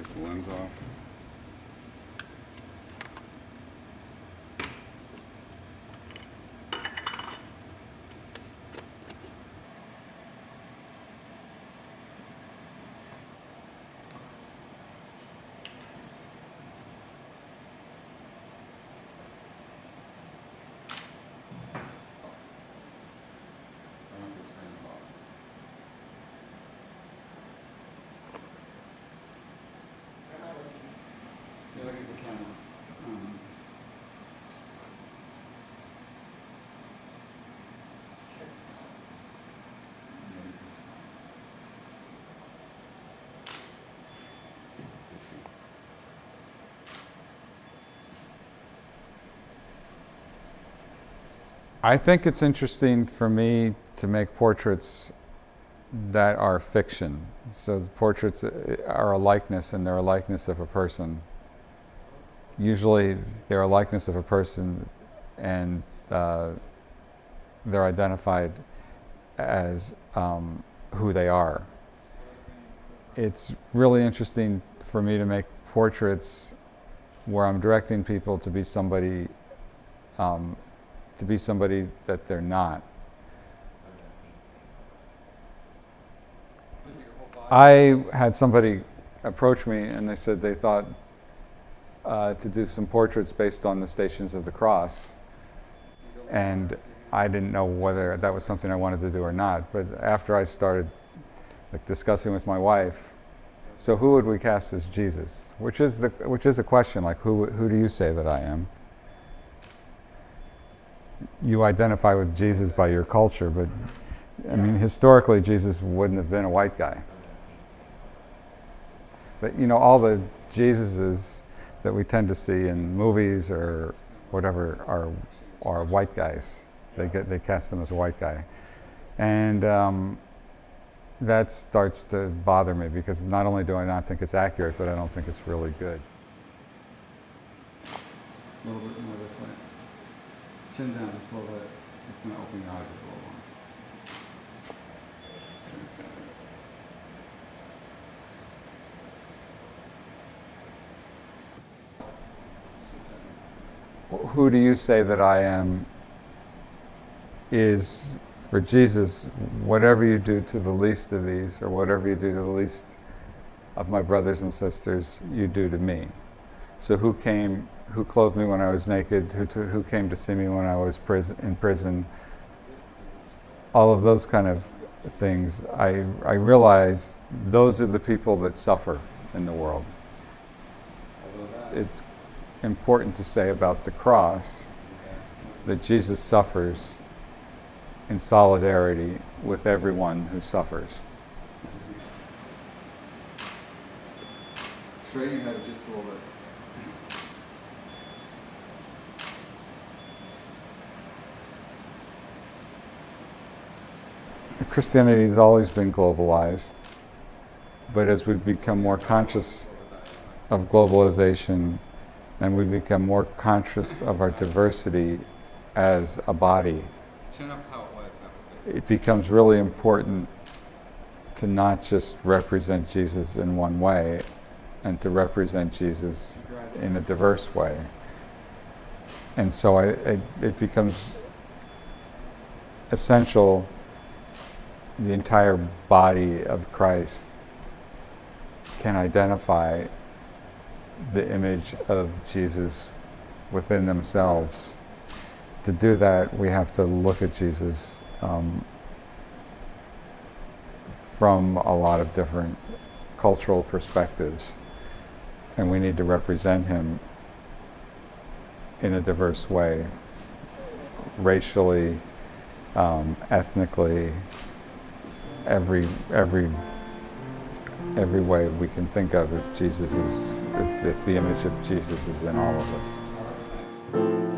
Take the lens off. You look at the camera. I think it's interesting for me to make portraits that are fiction. So the portraits are a likeness, and they're a likeness of a person. Usually they're a likeness of a person, and they're identified as who they are. It's really interesting for me to make portraits where I'm directing people to be somebody that they're not. I had somebody approach me, and they said they thought to do some portraits based on the Stations of the Cross, and I didn't know whether that was something I wanted to do or not. But after I started discussing with my wife, so who would we cast as Jesus? Which is a question, like who do you say that I am? You identify with Jesus by your culture, but I mean, historically, Jesus wouldn't have been a white guy. But all the Jesuses that we tend to see in movies or whatever are white guys. They cast him as a white guy, and that starts to bother me, because not only do I not think it's accurate, but I don't think it's really good. A little bit more this way. Chin down just a little bit. It's going to open your eyes a little more. So it's got Who do you say that I am is, for Jesus, whatever you do to the least of these, or whatever you do to the least of my brothers and sisters, you do to me. So who clothed me when I was naked, who came to see me when I was in prison, all of those kind of things, I realize those are the people that suffer in the world. It's important to say about the cross that Jesus suffers in solidarity with everyone who suffers. Straighten your head just a little bit. Christianity has always been globalized, but as we become more conscious of globalization, and we become more conscious of our diversity as a body, it becomes really important to not just represent Jesus in one way, and to represent Jesus in a diverse way. And so it becomes essential the entire body of Christ can identify the image of Jesus within themselves. To do that, we have to look at Jesus from a lot of different cultural perspectives, and we need to represent him in a diverse way, racially, ethnically, every way we can think of, if the image of Jesus is in all of us.